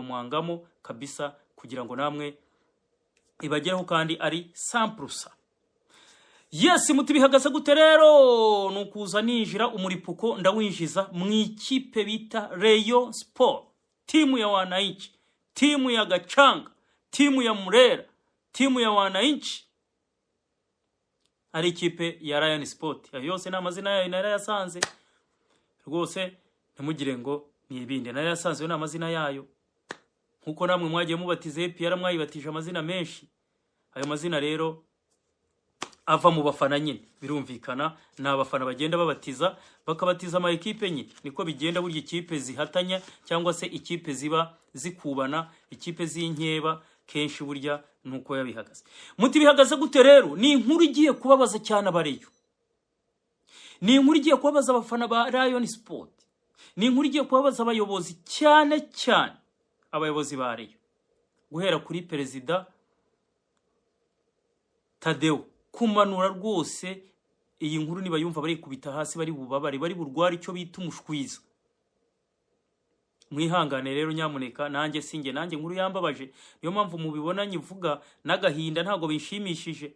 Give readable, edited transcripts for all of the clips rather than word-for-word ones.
mukamwangamo kabisa kugira ngo namwe ibageraho kandi ari 100%. Yes, mutibihagaze gute rero nukuza ninjira umuripuko ndawinjiza mu ikipe bita Rayon Sport, timu ya wananchi, timu ya Gachanga, timu ya Murera, timu ya wananchi. Ari ikipe ya Rayon Sport. Yose n'amazina yayo narayasanze. Rwose ntimugire ngo ni ibindi, narayasanze yo n'amazina yayo. Nkuko namwe mwagiye mubatize PR mwayibatije amazina menshi. Ayo mazina rero ava mu bafana nyine, birumvikana na abafana bagenda babatiza bakabatiza ama ekipe nyine. Niko bigenda burya ikipe zihatanya cyangwa se ikipe ziba zikubana, ikipe z'inkeba kenshi burya nuko yabihagaze. Muti bihagaze gute rero? Ni inkuru igiye kubabaza cyane abareyo. Ni inkuru igiye kubabaza abafana ba Rayon Sport. Ni inkuru igiye kubabaza abayobozi cyane cyane abayobozi ba Rayon. Guhera kuri perezida Tadeo kumanura rwose iyi nkuru niba yumva bari kubita hasi bari bubabare bari burwara icyo bita umushwiza. Mwihangane rero nyamuneka, nanjye singe nanjye nkuru yambabaje, niyo mpamvu mubibona nyivuga n'agahinda ntago bishimishije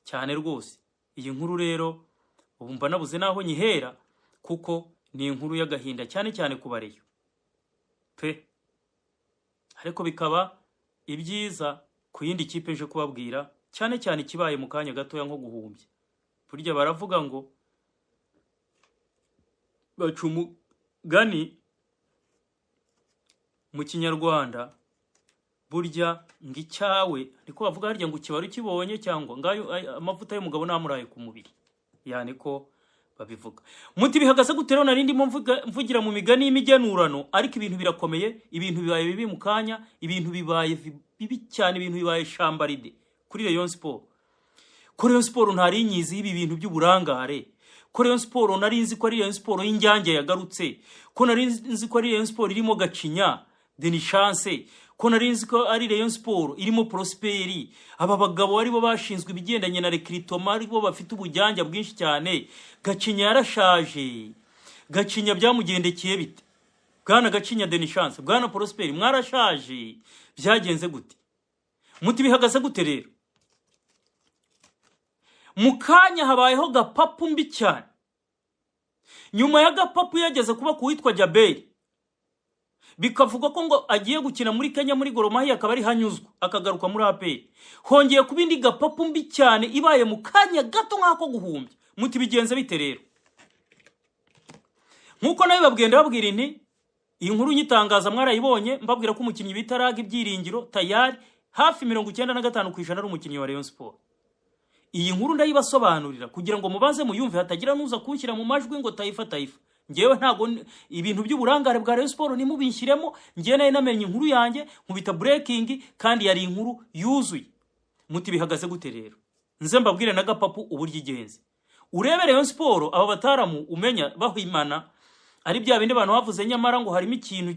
cyane rwose. Iyi nkuru rero ubu mba nabuze naho nyihera kuko ni inkuru y'agahinda cyane cyane ku bareyo pe. Ariko bikaba ibyiza ku yindi kipe nje kubabwira cyane cyane kibaye mu kanya gatoya nko guhumbya. Burya baravuga ngo bacumugani mu Kinyarwanda, burya ngicyawe niko bavuga harya ngo kibaru kibonye cyangwa ngayo amavuta y'umugabo namuraye ku mubiri, yani ko babivuga. Muti bihagaze gute rero? Narindi mvugira mu migani y'imigenurano, ariko ibintu birakomeye, ibintu bibaye bibi mu kanya, ibintu bibaye bibi cyane, ibintu bibaye shambaride kuri Rayon Sport. Kuri Rayon Sport ntari inyizi ibi bintu by'uburangare. Kuri Rayon Sport narinzi ko ari Rayon Sport y'injyange yagarutse, ko narinzi ko ari Rayon Sport irimo Gacinya Denis Chance, ko narinzi ko ari Rayon Sport irimo Prosperi. Aba bagabo ari bo bashinzwe ibigendanye na recruitment, ari bo bafite ubujyanja bwinshi cyane. Gacinya yarashaje, Gacinya byamugendekeye bite? Bwana Gacinya Denis Chance, Bwana Prosperi mwarashaje, byagenze gute? Muti bihagaze gute rero? Mukanya habayeho gapapu mbi cyane. Nyuma ya gapapu yageze kuba kuwitwa Jaberi, bikavuga ko ngo agiye gukina muri Kenya muri Gor Mahia akaba ari hanyuzwa akagaruka muri APR. Hongeye kubindi gapapu mbi cyane ibaye mu kanya gato nkako guhumbya. Muti bigenze bite rero? Nkuko nayo babwenda babwira inti iyi nkuru nyitangaza mwarayibonye, mbabwira ko umukinnyi bitaraga ibyiringiro tayari hafi 95% ari umukinnyi wa Rayon Sport. Iyi nkuru ndayibasobanurira kugira ngo mubaze muyumve, hatagira nuza kunshyira mu majwi ngo Taifa. Ngewe ntago ibintu by'uburangare bwa Rayon Sport ni mubinshyiremo. Ngiye naye namenye inkuru yanjye nkubita breaking kandi yari inkuru yuzuye. Muti bihagaze gute rero? Nze mbabwire na gapapu uburyo igenze. Urebe Rayon Sport aba bataramu umenya bahimana ari bya bindi abantu bavuze nyamara ngo harimo ikintu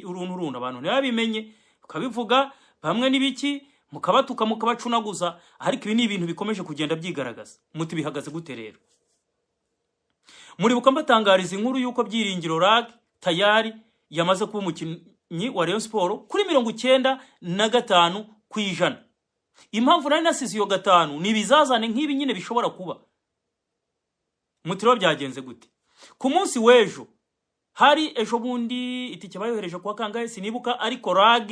uruntu abantu ntibabimenye ukabivuga bamwe nibiki mukabatuka mukabacunaguza, ariko ibi ni ibintu bikomeje kugenda byigaragaza. Muti bihagaze gute rero? Muri bukambatangariza inkuru yuko Byiringiro Rag tayari yamaze kuba umukinnyi wa Rayon Sport kuri 95%. Impamvu nari nasize iyo 5 ni bizazane nk'ibi nyine bishobora kuba. Muti rero byagenze gute? Ku munsi w'ejo hari ejo bundi itike bayohereje kwa kangahe sinibuka, ariko Rag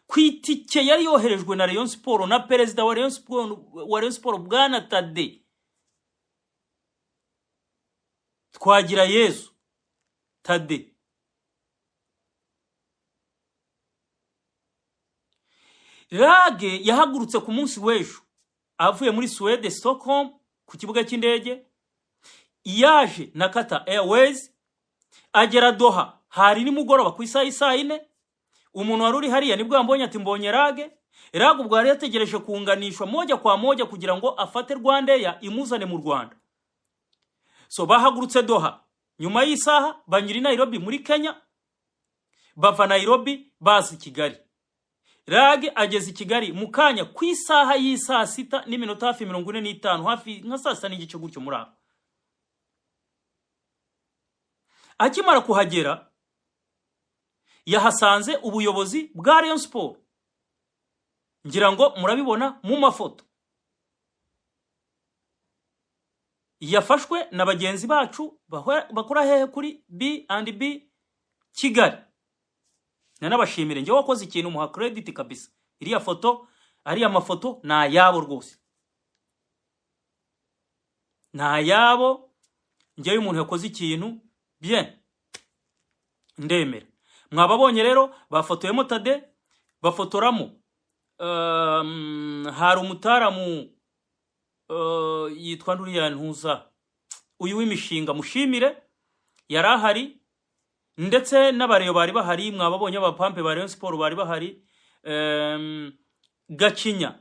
kwitike yari yoherejwe na Rayon Sport na perezida wa Rayon Sport Bwana Tade Twagira Yesu Tade. Rag yahagurutse ku munsi w'ejo avuye muri Sweden Stockholm ku kibuga cy'indege, yaje na Qatar Airways, agera Doha hari ni mugoroba ku isaha 4. Umuntu waruri hariya nibwo ambonye ati mbonye Rag ubwo yari yategereje kuunganishwa moja kwa moja kugira ngo afate Rwandair imuzane mu Rwanda. So bahagurutse Doha, nyuma y'isaha banyuri Nairobi muri Kenya, bava Nairobi bazi Kigali. Rag ageze Kigali mukanya ku isaha y'isaha 6:45 hafi nka saa 6 n'igice gutyo muri aho. Akimara kuhagera yahasanze ubuyobozi bwa Rayon Sport, ngira ngo murabibona mu mafoto. Yafashwe na bagenzi bacu bakora hehe kuri B&B Kigali. Nanabashimire, nje wakoze ikintu muha credit kabisa. Iriya foto, ariya mafoto na yabo rwose. Na yabo, nje umuntu yakoze ikintu bien. Ndemera. Mwababonye rero bafotoyemo Tade, bafotoramo hari umutaramu yitwa Nduriya Ntuza, uyu w'imishinga Mushimire yarahari, ndetse n'abareyo bari bahari. Mwababonye abapampe ba Rayon Sport bari bahari. Gacinya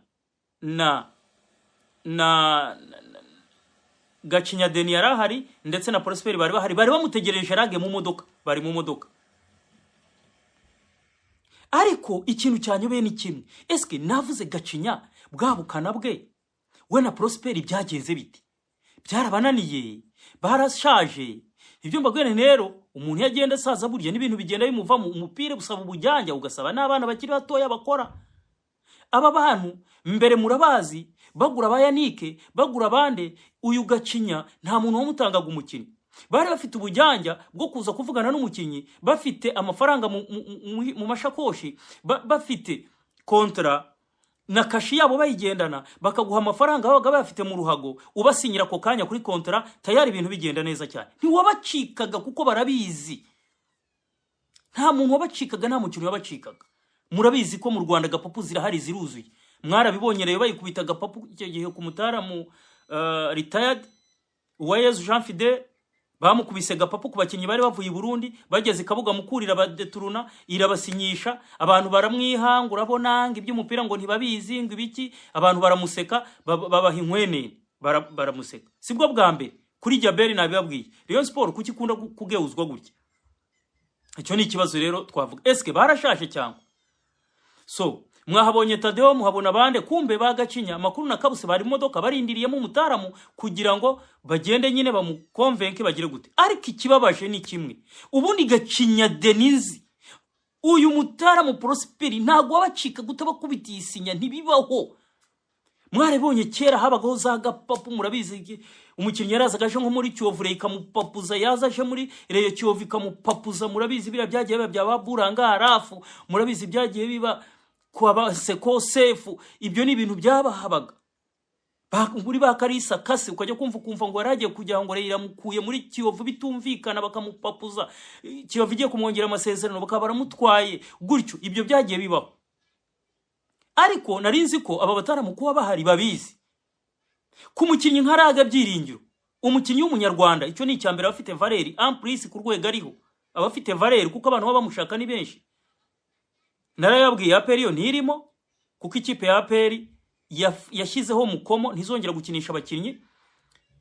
Gacinya Deni yarahari, ndetse na Prosper bari bahari, bari bamutegereje rage mu modoka, bari mu modoka. Ariko ikintu cyanyobeye ni kimwe, eske navuze Gacinya bwabukana bwe we na Prosper byagenze biti? Byarabananiye, barashaje. Ibyo mbagwene rero, umuntu yagenda saza burya n'ibintu bigenda bimuva mu umupira, gusaba ubujyanja, ugasaba n'abana bakiri batoya bakora. Aba bantu mbere murabazi, bagura bayanike, bagura bande. Uyu Gacinya nta muntu wamutangaga umukinnyi. Bari bafite ubujyanja bwo kuza kuvugana n'umukinnyi, bafite amafaranga mu mashakoshi, bafite kontra na kashi yabo bayigendana, bakaguha amafaranga babaga bafite mu ruhago, ubasinyira ko kanya kuri kontra, tayari ibintu bigenda neza cyane. Ntiwabacikaga kuko barabizi. Nta muntu wabacikaga, nta mukinnyi wabacikaga. Murabizi ko mu Rwanda gapapu zirahari ziruzuye. Mwarabibonye rero bayikubita gapapu icyo gihe ku mutaramu retired Uwayezu Jean Fidel, bamukubise gapapu ku bakinnyi bari bavuye i Burundi, bageze Kabuga mukurira badeturuna, irabasinyisha. Abantu baramwihanga, urabona ngo iby'umupira ngo ntibabizi, ngo ibiki. Abantu baramuseka, babaha inkwene, baramuseka. Sibwo bwa mbere kuri Jaberi nabibabwiye. Rayon Sport kuki kunda kugeuzwa gutya? Icyo ni ikibazo rero twavuga. Eske barashashe cyangwa? So mwahabonye Tadeo, muhabona bande, kumbe bagacinya Makuru na Kabuse bari modoka barindiriyemo umutaramu kugira ngo bagende nyine bamukonvenke bagire gute. Ariko ikibabaje ni kimwe, ubundi Gacinya Denizi uyu mutaramu Prosperi ntago wabacika gute bakubitiye isinya, ntibibaho. Mwarebonye kera habagaho za gapapu, murabizi umukinnyi yarazaga aje nko muri Kiyovu ikamupapuza, yazaje muri Reyo Kiyovu ikamupapuza. Murabizi bira byagiye biba bya Buranga Harafu, murabizi byagiye biba kwa Seko Sefu. Ibyo ni ibintu byabahabaga. Muri Bakarisa Kase ukajya kumva ngo yaragiye kujya ngo Reyo iramukuye muri Kiyovu bitumvikana, bakamupapuza. Kiyovu igiye kumwongera amasezerano bakabaramutwaye gutyo. Ibyo byagiye bibaho. Ariko narinzi ko aba bataramu kuba bahari babizi. Ku mukinnyi nka Raga Byiringiro, umukinnyi w'umunyarwanda, icyo ni icyambere abafite Valeri Amplis ku rwego ariho, abafite Valeri kuko abantu baba bamushaka ni benshi. Narayabwiye APR yo ntirimo, kuko ikipe ya APR yashyizeho mukomo ntizongera gukinisha abakinnyi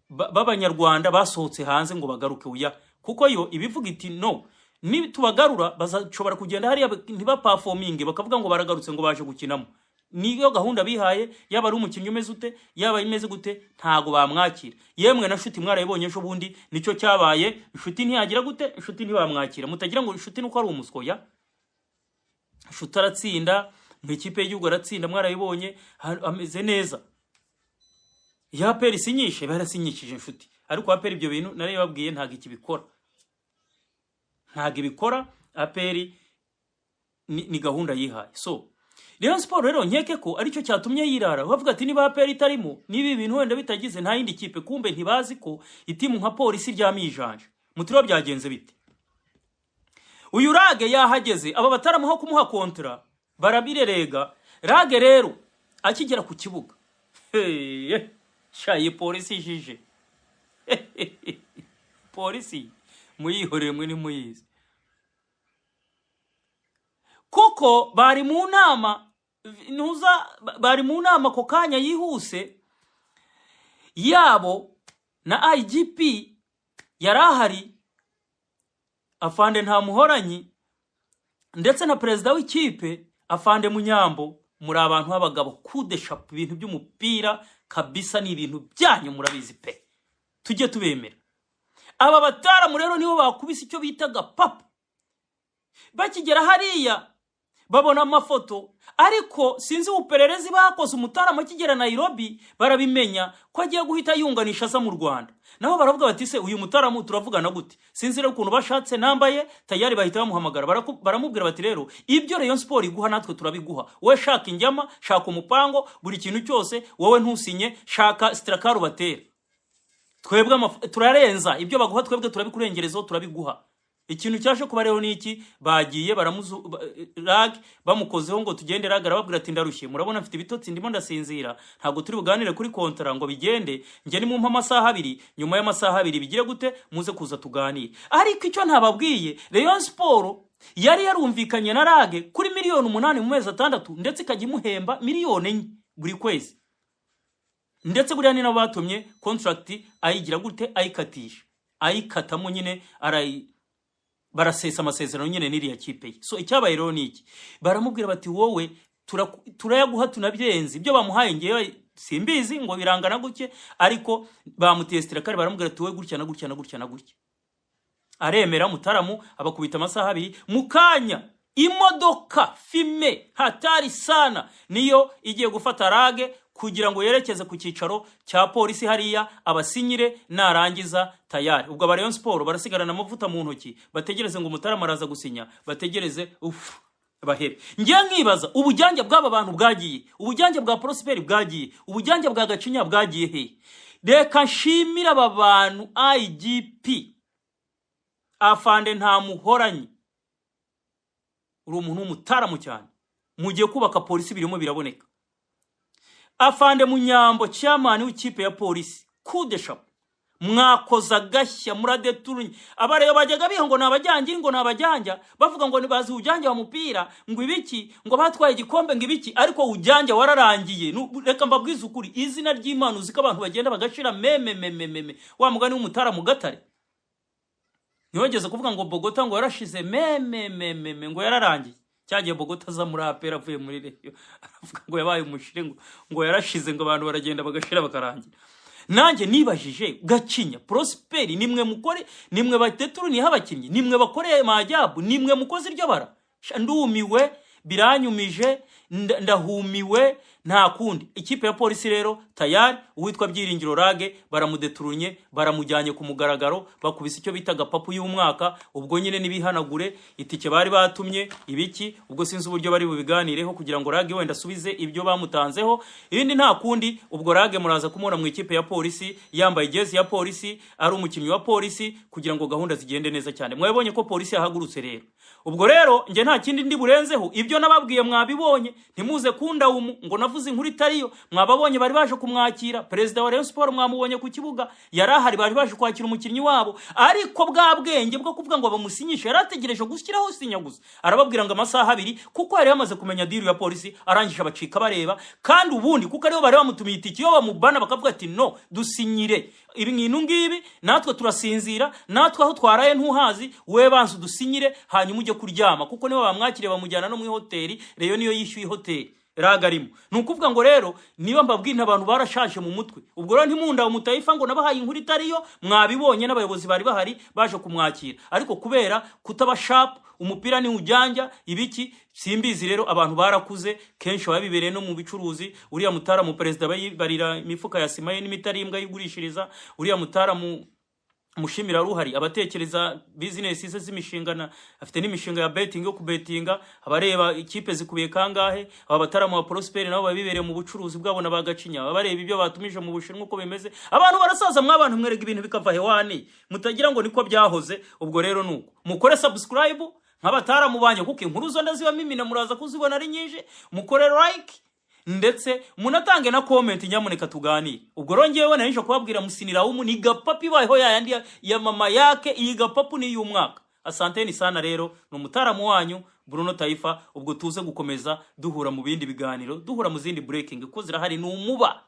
b'abanyarwanda basohotse hanze ngo bagaruke uya, kuko yo ibivuga iti no, ni tubagarura bazashobora kugenda hariya ntiba performing bakavuga ngo baragarutse ngo baje gukinamo. Niyo gahunda bihaye, yaba ari umukinnyi umeze ute, yaba imeze gute, ntago bamwakira. Yemwe na Nshuti mwarayibonye ejo bundi nicyo cyabaye. Nshuti ntiyagira gute, Nshuti ntibamwakira. Mutagira ngo Nshuti nuko ari umuskoya. Nshuti aratsinda, mu ikipe y'igihugu aratsinda, mwarayibonye ameze neza. Ya APR sinyishe, barasinyishije Nshuti. Ariko APR ibyo bintu nari babwiye ntago ikibikora. Ntago ibikora. APR ni gahunda yihaye. So Rayon Sport rero nkeke ko aricyo cyatumye yirara. Bavuga ati niba APR itarimo, nibi bintu wenda bitagize nta yindi kipe, kumbe ntibazi ko itimu nka Polisi ryamijanje. Mutiro byagenze bite? Uyu Rage yahageze, aba bataramuho kumuha kontra, barabirerega. Rage rero akigera ku kibuga, shaye Polisi jije. Polisi muyihoreye mwe ni muyizi. Kuko bari mu nama, bari mu nama ko kanya yihuse yabo na IGP yarahari, Afande Ntamuhoranyi, ndetse na perezida w'ikipe Afande Munyambo. Muri abantu b'abagabo kudeshap ibintu by'umupira kabisa, ni ibintu byanyu murabizi pe, tujye tubemera. Aba bataramu rero nibo bakubise icyo bitaga papa. bakigera hariya babona amafoto, ariko sinzi upererezi bakoze umutarama kigera Nairobi barabimenya ko agiye guhita yunganisha aza mu Rwanda. Nabo baravuga bati se uyu mutaramu turavugana gute? Sinzi rero ukuntu bashatse nambaye tayari bahita bamuhamagara baramubwira bati rero ibyo Rayon Sport iguha natwe turabiguha. Wowe shaka injyama, shaka umupango, buri kintu cyose wowe ntusinye, shaka strakaru batera. Twebwe turarenza ibyo baguha, twebwe turabikurengerezo turabiguha. Ikintu cyaje kuba rero niki, bagiye RAG bamukozeho ngo tugende RAG arababwira ati ndarushye, murabona mfite ibitotsi ndimo ndasinzira, ntago turi buganire kuri kontra ngo bigende, nge ni mu amasaha 2, nyuma y'amasaha 2 bigire gute muze kuza tuganire. Ariko icyo ntababwiye, Rayon Sport yari yarumvikanye na RAG kuri miliyoni 8 mu mezi 6, ndetse ikajya imuhemba miliyoni 4 buri kwezi. Ndetse buriya ni nabo batumye contract ayigira gute, ayikatisha, ayikatamo nyine barasesa amasezerano nyine n'iriya kipe. So icyabaye rero niki, baramubwira bati wowe turayaguha tunabyenze, ibyo bamuhaye ngewe simbizi ngo birangana guke, ariko bamutestira kare baramubwira ati wowe gutya na gutya na gutya na gutya. Aremera mutaramu abakubita amasaha 2 mukanya imodoka fime hatari sana niyo igiye gufata RAG kugira ngo yerekeze ku cyicaro cya polisi hariya abasinyire narangiza tayari. Ubwo aba Rayon Sport barasigarana amavuta mu ntoki, bategereze ngo umutarama araza gusinya, bategereze bahebe. Ngiye nkibaza ubujyanjye bw'aba bantu bwagiye, ubujyanjye bwa Prosper bwagiye, ubujyanjye bwa Gacinya bwagiye he? Reka nshimira aba bantu IGP Afande nta muhoranyi, uri umuntu w'umutaramu cyane, mugiye kubaka polisi birimo biraboneka. Afande Munyambo chairman w'ikipe ya polisi kudesha mwakoza gashya muradeturunye. Abareyo bajyaga biha ngo nabajyanjye ngo nabajyanja, bavuga ngo nibazi ujyanje wa mupira ngo ibiki, ngo batwaye igikombe ngo ibiki, ariko ujyanje wararangiye. Reka mbabwiza ukuri, izina ry'Imana uzika abantu bagenda bagashira meme wa mugani w'umutaramu Gatare niwegeze kuvuga ngo Bogota ngo yarashize meme ngo yararangiye. Cyagiye Bogota za muri apera avuye muri Rayon aravuga ngo yabaye umushire ngo yarashize ngo abantu baragenda bagashira bakarangira. Nanjye nibajije Gacinya Prosper nimwe mukore, nimwe bateturu ni habakinnyi, nimwe bakoreye majyabu, nimwe mukoze iryo bara. Ndumiwe biranyumije, ndahumiwe nta kundi. Ikipe ya polisi rero tayari uwitwa Byiringiro RAG baramudeturunye, baramujyanye ku mugaragaro, bakubise icyo bitaga papu y'umwaka. Ubwo nyine nibihanagure itike bari batumye ibiki, ubwo sinzi uburyo bari bubiganireho kugira ngo RAG wenda asubize ibyo bamutanzeho. Ibindi nta kundi, ubwo RAG muraza kumubona mu ikipe ya polisi yambaye jezi ya polisi, ari umukinnyi wa polisi, kugira ngo gahunda zigende neza cyane. Mwabonye ko polisi yahagurutse rero. Ubwo rero nge nta kindi ndi burenzeho, ibyo nababwiye mwabibonye, ntimuze kunda ngo navuze inkuru itariyo. Mwababonye bari baje kumwakira Perezida wa Rayon Sport, mwamubonye ku kibuga yarahari, bari baje kwakira umukinnyi wabo, ariko bwa bwenge bwo kuvuga ngo bamusinyishe yarategereje gushyiraho sinya gusa. Arababwira ngo amasaha 2 kuko yari yamaze kumenya deal ya polisi, arangije abacika bareba. Kandi ubundi kuko ariyo bari bamutumiye itike, yo bamubana bakavuga ati no dusinyire ibi ngintu ngibi, natwe turasinzira, natwe aho twaraye ntuhazi, we banzu dusinyire hanyuma ujye kuryama, kuko nibo bamwakire bamujyana no mu hoteli. Rayon niyo yishyuye hoteli RAG arimo. Nukuvuga ngo rero niba mbabwira abantu barashaje mu mutwe. Ubwo rero ntimunda umutayifa ngo nabahaye inkuru itariyo, mwabibonye n'abayobozi bari bahari baje kumwakira, ariko kubera kutaba sharp umupira ni ujyanja ibiki simbizi. Rero abantu barakuze kenshi babibereye no mu bicuruzi. Uriya mutara mu Perezida barira imifuka ya sima ye n'imitarimba yigurishiriza. Uriya mutara mu mushimira ruhari abatekereza business ze z'imishingana, afite n'imishinga ya betting yo kubetinga. Abareba ikipe zikubiye kangahe, aba bataramu wa Prosper nabo babibereye mu bucuruzi bwabo na Bagacinya, abareba ibyo batumije mu Bushinwa uko bimeze. Abantu barasaza mw'abantu mwerega ibintu bikava hewani, mutagira ngo niko byahoze. Ubwo rero nuko mukore subscribe nk'abataramu banyu, kuko inkuru zo ndazibamo imina muraza kuzibona ari nyinshi. Mukore like ndetse munatange na comment, nyamuneka tuganire. Ubwo rongewe nanisha kubabwira musinira ni gapapi baho yandi ya mama yake, iyi gapapu ni y'umwaka. Asanteni sana rero, no mutaramu wanyu Bruno Taifa. Ubwo tuze gukomeza duhura mu bindi biganiro, duhura mu zindi breaking ko zirahari n'umuba.